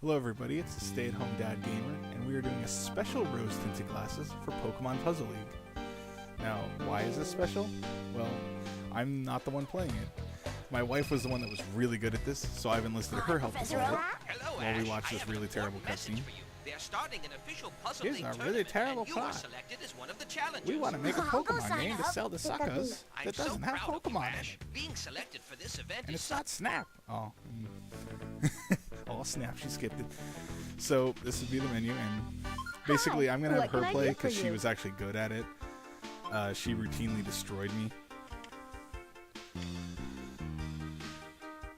Hello everybody, it's the Stay-at-Home Dad Gamer, and we are doing a special Rose-Tinted glasses for Pokemon Puzzle League. Now, why is this special? Well, I'm not the one playing it. My wife was the one that was really good at this, so I've enlisted her help to solve it while we watch this really terrible cutscene. They're starting an official puzzle Here's league a really tournament, terrible and you were plot. selected as one of the challengers. We want to make a Pokemon game to sell to suckers I'm that so doesn't have proud of you, Pokemon in Ash. it. Being selected for this event And is it's not Snap. Oh. Oh, Snap, she skipped it. So, this would be the menu, and basically I'm going to have her play because she was actually good at it. She routinely destroyed me.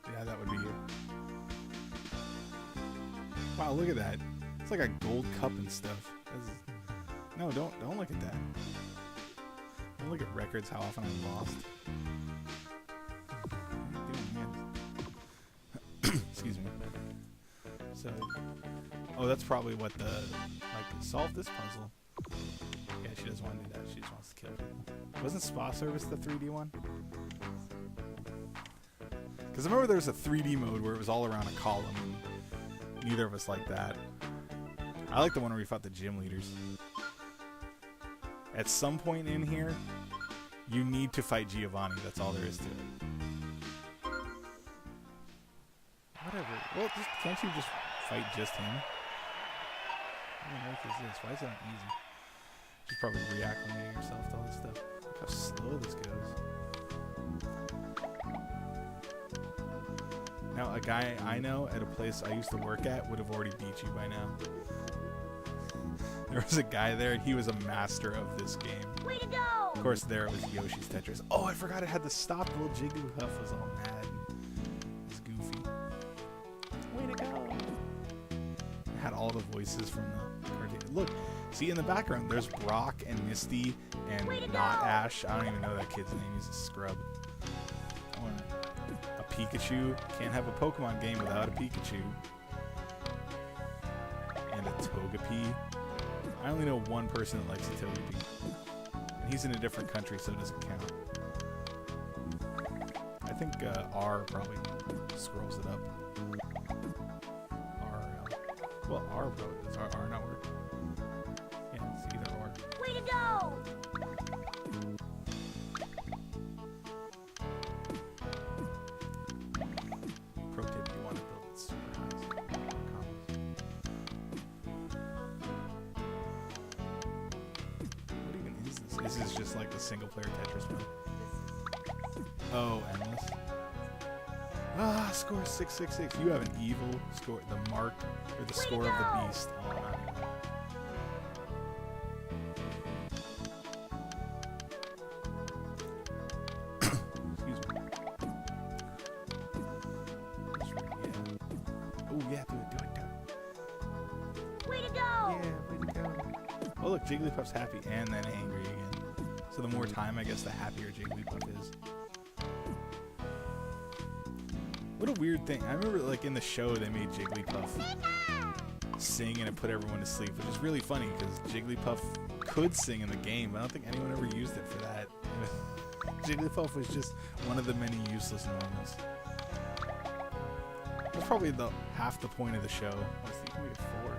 Yeah, that would be you. Wow, look at that. It's like a gold cup and stuff. No, don't look at that. Don't look at records, how often I lost. Excuse me. So, oh, that's probably what solve this puzzle. Yeah, she doesn't want to do that. She just wants to kill people. Wasn't Spa Service the 3D one? Because I remember there was a 3D mode where it was all around a column. And neither of us liked that. I like the one where we fought the gym leaders. At some point in here, you need to fight Giovanni. That's all there is to it. Whatever. Well, can't you just fight just him? What on earth is this? Why is that easy? She's probably reacclimating herself to all this stuff. Look how slow this goes. Now, a guy I know at a place I used to work at would have already beat you by now. There was a guy there, and he was a master of this game. Way to go! Of course, there it was Yoshi's Tetris. Oh, I forgot it had the stop. Little Jigglypuff was all mad. It's goofy. Way to go! It had all the voices from the cartoon. Look, see in the background, there's Brock and Misty and not Ash. I don't even know that kid's name. He's a scrub. I want a Pikachu. Can't have a Pokemon game without a Pikachu. And a Togepi. I only know one person that likes a Togepi. And he's in a different country, so it doesn't count. I think R probably scrolls it up. Well, R probably. Does R not work? Yeah, it's either or. Way to go! Pro tip, you want to build it super high. So what even is this? This is just like the single player Tetris mode. Oh, endless. Ah, score 666. You have an evil score. The mark, or the score of the beast. Oh, not anymore. Excuse me. Oh, yeah, do it. Way to go! Yeah, way to go. Oh, look, Jigglypuff's happy and then angry again. So the more time, I guess, the happier Jigglypuff is. What a weird thing. I remember, like, in the show, they made Jigglypuff sing and it put everyone to sleep, which is really funny because Jigglypuff could sing in the game, but I don't think anyone ever used it for that. Jigglypuff was just one of the many useless normals. That's probably half the point of the show. You can make it 4.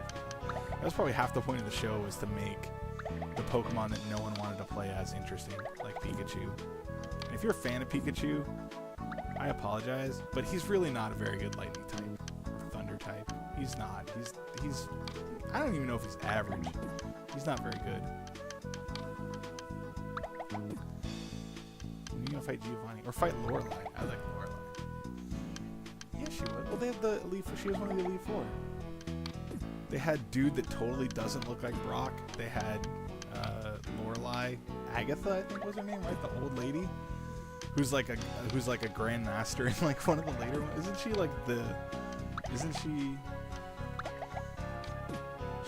That was probably half the point of the show, was to make the Pokemon that no one wanted to play as interesting, like Pikachu. And if you're a fan of Pikachu, I apologize, but he's really not a very good lightning type or thunder type. He's not. He's I don't even know if he's average. He's not very good. You're gonna fight Giovanni or fight Lorelei. I like Lorelei. Yeah, she would. Well, they have the Elite Four. She was one of the Elite Four. They had dude that totally doesn't look like Brock. They had Lorelei, Agatha, I think was her name, right? The old lady. Who's like a grandmaster in like one of the later ones? Isn't she like Isn't she?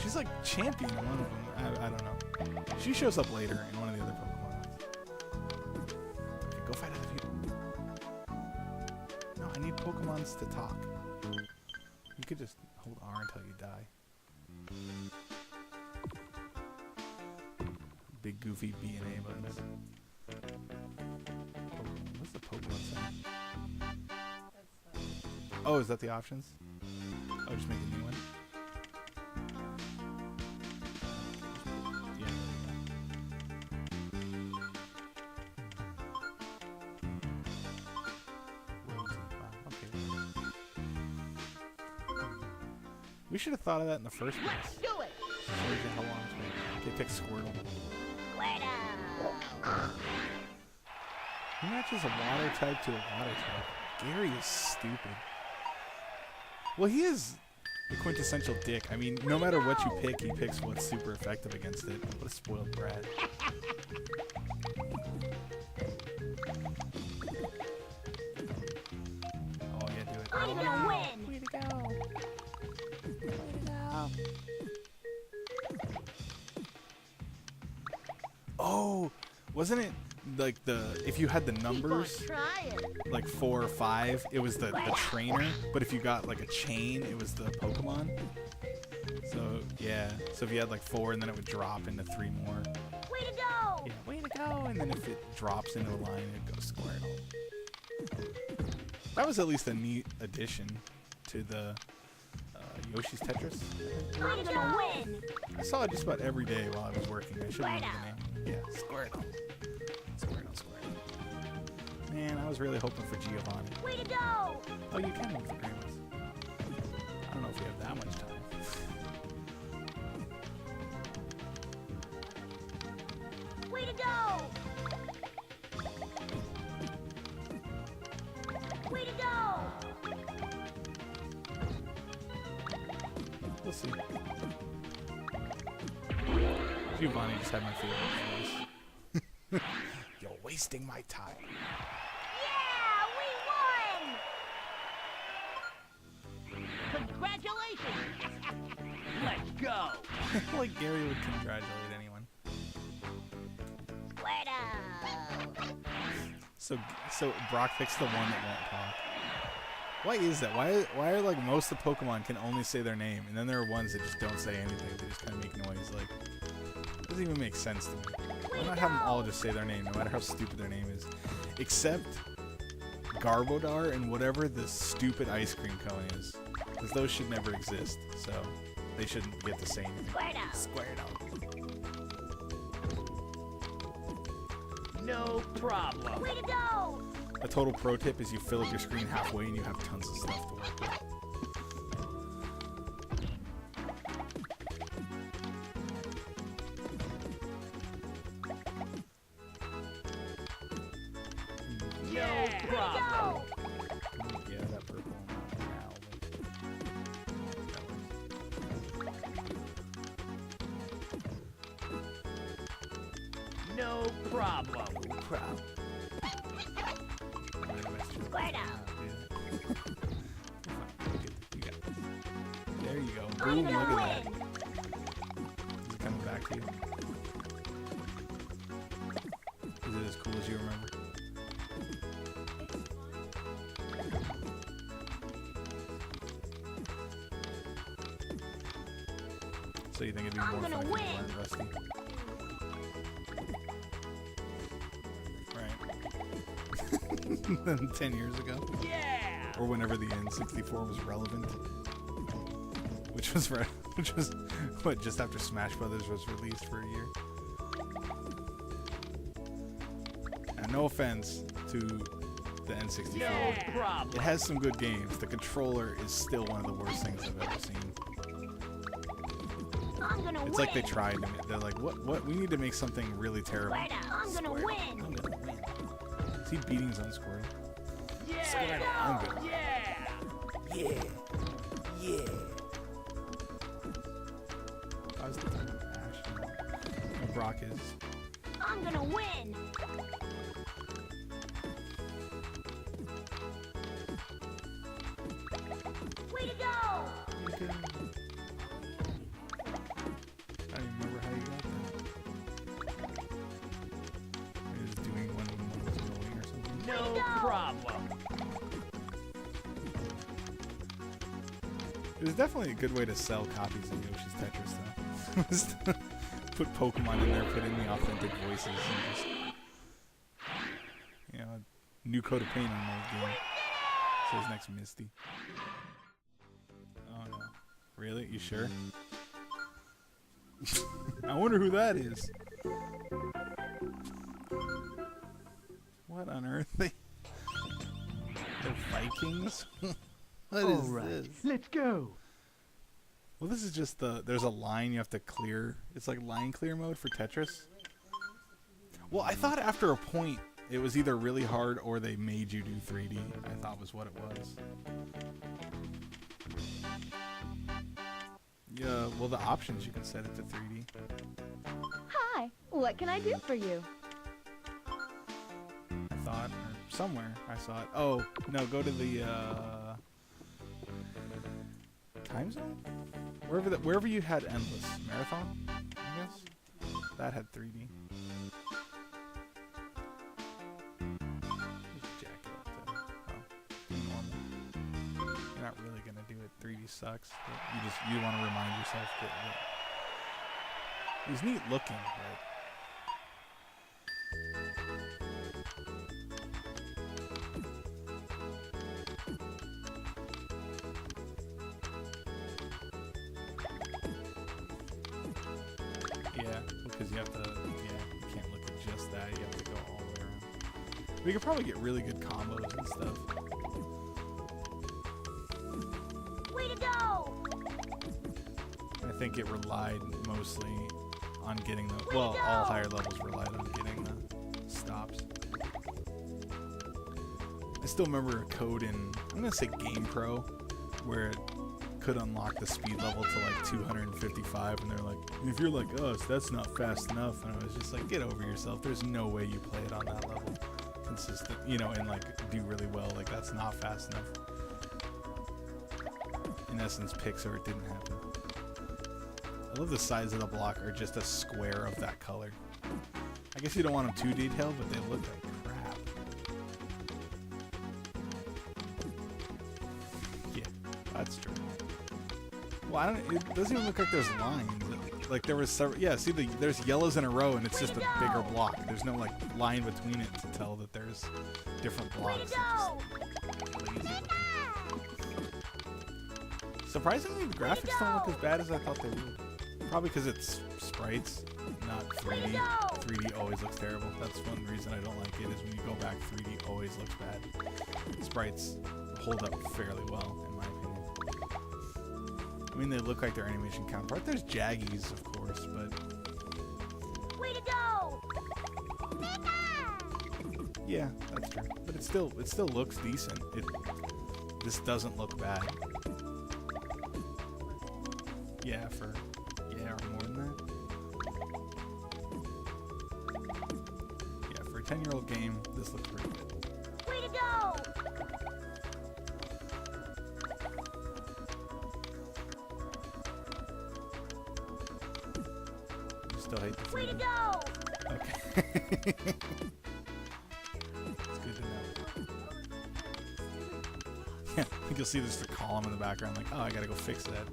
She's like champion in one of them. I don't know. She shows up later in one of the other Pokemon ones. Okay, go fight other people. No, I need Pokemons to talk. You could just hold R until you die. Big goofy B and A buttons. What's the Pokemon center? Oh, is that the options? Oh, just make a new one. Yeah. Rosie. Wow. Okay. We should have thought of that in the first place. Let's do it. Shows you how long it's been. Okay, pick Squirtle. Who matches a water type to a water type? Gary is stupid. Well, he is the quintessential dick. I mean, no matter what you pick, he picks what's super effective against it. What a spoiled brat. Oh, yeah, do it. I'm gonna win. Way to go. Way to go. Oh, wasn't it like if you had the numbers, like 4 or 5, it was the trainer, but if you got like a chain, it was the Pokemon. So yeah, so if you had like 4 and then it would drop into 3 more. Way to go! Yeah, way to go! And then if it drops into a line, it goes Squirtle. That was at least a neat addition to the Yoshi's Tetris. I'm gonna win! I saw it just about every day while I was working. I should have known the name. Yeah, Squirtle. Squirtle, Squirtle. Man, I was really hoping for Giovanni. Way to go! Oh, you can move for Grandma's. I don't know if we have that much time. Way to go! Way to go! We'll see. Giovanni just had my favorite voice. You're wasting my time. Yeah! We won! Congratulations! Let's go! Like Gary would congratulate anyone. Way to... So Brock picks the one that won't talk. Why is that? Why are like most of the Pokemon can only say their name, and then there are ones that just don't say anything. They just kind of make noise. Like, it doesn't even make sense to me. Why not have them all just say their name, no matter how stupid their name is? Except Garbodor and whatever the stupid ice cream cone is, because those should never exist. So they shouldn't get the same. Squirtle. No problem. Way to go! A total pro tip is you fill up your screen halfway and you have tons of stuff to work with. No problem. Yeah, that purple one now. No problem. No problem. There you go. Boom, look at that. Is it coming back to you? Is it as cool as you remember? So you think it'd be more fun if you weren't rusty? Right. Than 10 years ago? Yeah! Or whenever the N64 was relevant. Which was what, just after Smash Brothers was released for a year. And no offense to the N64. No problem. It has some good games. The controller is still one of the worst things I've ever seen. I'm gonna It's win. like they tried to they're like, what? We need to make something really terrible. I'm gonna Squirtle. win. I'm gonna win. Is he beating his own Squirtle? Yeah! Squirtle. I'm gonna win. Yeah! Yeah. I was thinking of Ash. And Brock is. I'm gonna win. Way to go! I don't even remember how you got that. You're just doing one of them was annoying or something. No problem. It was definitely a good way to sell copies of Yoshi's Tetris, though. Was to put Pokemon in there, put in the authentic voices, and just, you know, new coat of paint on the game. So his next Misty. Oh no. Really? You sure? I wonder who that is. What on earth? They're Vikings? What is this? Let's go. Well, this is just there's a line you have to clear. It's like line clear mode for Tetris. Well, I thought after a point it was either really hard or they made you do 3D. I thought was what it was. Yeah, well, the options you can set it to 3D. Hi, what can I do for you? I thought, or somewhere I saw it. Oh, no, go to the time zone? Wherever you had endless. Marathon, I guess? That had 3D. Just jack it up to, do normal. You're not really gonna do it. 3D sucks. But you want to remind yourself that it was neat looking, but yeah, because you have to, you can't look at just that, you have to go all the way around. We could probably get really good combos and stuff. Way to go! I think it relied mostly on getting the, well, all higher levels relied on getting the stops. I still remember a code in, I'm going to say Game Pro, where it could unlock the speed level to like 255, and they're like, if you're like us, that's not fast enough. And I was just like, get over yourself. There's no way you play it on that level consistent, you know, and like do really well. Like, that's not fast enough. In essence, Pixar, it didn't happen. I love the sides of the block are just a square of that color. I guess you don't want them too detailed, but they look like crap. Yeah, that's true. Well, it doesn't even look like there's lines. Like there was several, yeah, see there's yellows in a row and it's just a bigger block. There's no like line between it to tell that there's different blocks. Surprisingly, the graphics don't look as bad as I thought they would. Probably because it's sprites, not 3D. 3D always looks terrible. That's one reason I don't like it, is when you go back, 3D always looks bad. Sprites hold up fairly well, in my opinion. I mean, they look like their animation counterpart. There's jaggies, of course, but... Way to go! Yeah, that's true. But it still looks decent. This doesn't look bad. Yeah, or more than that. Yeah, for a 10-year-old game, this looks pretty good. Way to go! You still hate the 3D? Way to go! Okay. It's good to know. Yeah, I think you'll see there's a column in the background like, oh, I gotta go fix that.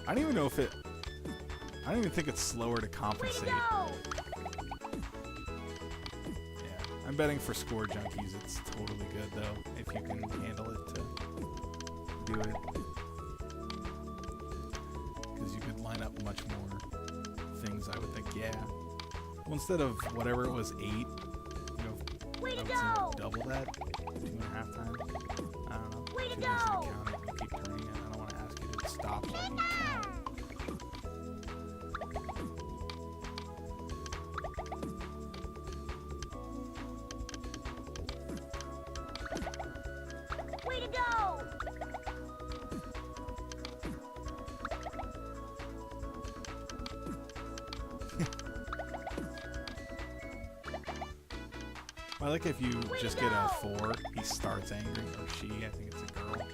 I don't even know if it... I don't even think it's slower to compensate. Yeah, I'm betting for Score Junkies it's totally good, though, if you can handle it to do it. Because you could line up much more things, I would think, yeah. Well, instead of whatever it was, 8, you know, I would say double that, 2.5 times. I don't know. Way to Too lazy to count it and keep turning it. I don't want to ask you to stop so I can count. Way to go! I like if you just get a 4, he starts angry, or she, I think it's a girl,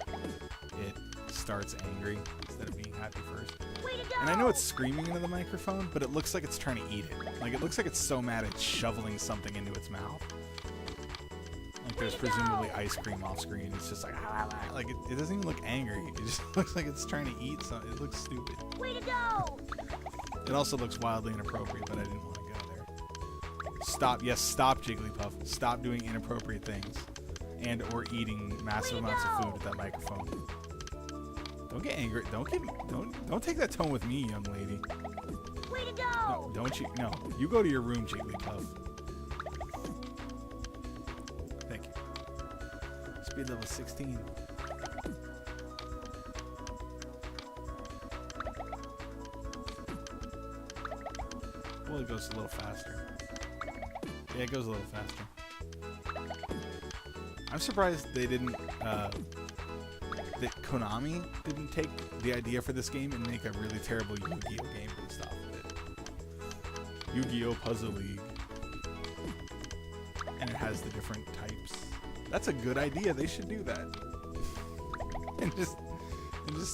it starts angry instead of being happy first. Way to go! And I know it's screaming into the microphone, but it looks like it's trying to eat it. Like, it looks like it's so mad it's shoveling something into its mouth. Like, there's presumably ice cream off screen. It's just like, ah, ah, ah. Like, it doesn't even look angry. It just looks like it's trying to eat something. It looks stupid. Way to go! It also looks wildly inappropriate, but I didn't want to go there. Stop, yes, stop, Jigglypuff. Stop doing inappropriate things. And or eating massive amounts of food with that microphone. Don't get angry. Don't take that tone with me, young lady. Way to go! No, don't you? No, you go to your room, Jigglypuff. Thank you. Speed level 16. Well, it goes a little faster. Yeah, it goes a little faster. I'm surprised they didn't, that Konami didn't take the idea for this game and make a really terrible Yu-Gi-Oh game based off of it. Yu-Gi-Oh! Puzzle League. And it has the different types. That's a good idea. They should do that. and just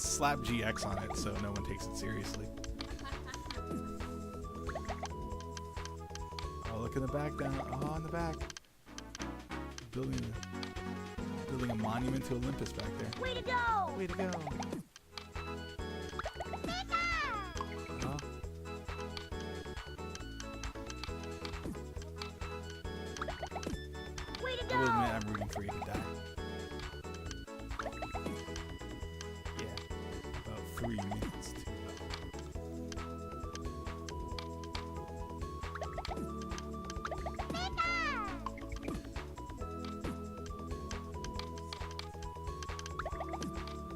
slap GX on it so no one takes it seriously. Oh, look in the back down. Oh, in the back. Building a monument to Olympus back there. Way to go! Way to go. Huh? Way to I will go! admit I'm rooting for you to die. Yeah. About 3 minutes to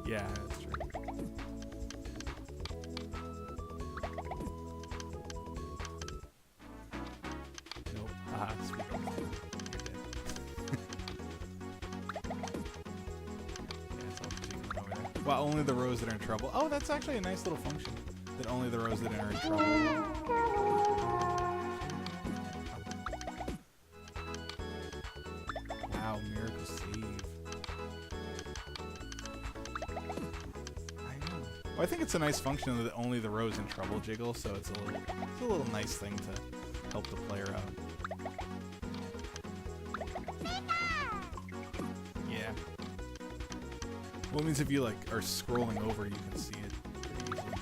Yeah, that's true. Nope. Haha, sweet. You're dead. Yeah, it's all jiggling over there. Well, only the rows that are in trouble. Oh, that's actually a nice little function. That only the rows that are in trouble. Wow, miracle save. Well, I think it's a nice function that only the rows in trouble jiggle, so it's a little nice thing to help the player out. Yeah. Well, it means if you like are scrolling over, you can see it pretty easily.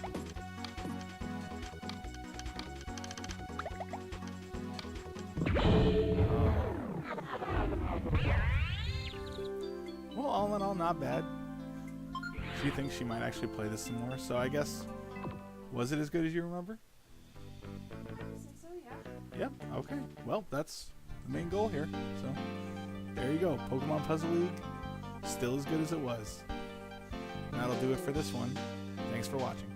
Well, all in all, not bad. She thinks she might actually play this some more, so I guess, was it as good as you remember? I think so, yeah. Yep, okay. Well, that's the main goal here. So, there you go. Pokemon Puzzle League, still as good as it was. And that'll do it for this one. Thanks for watching.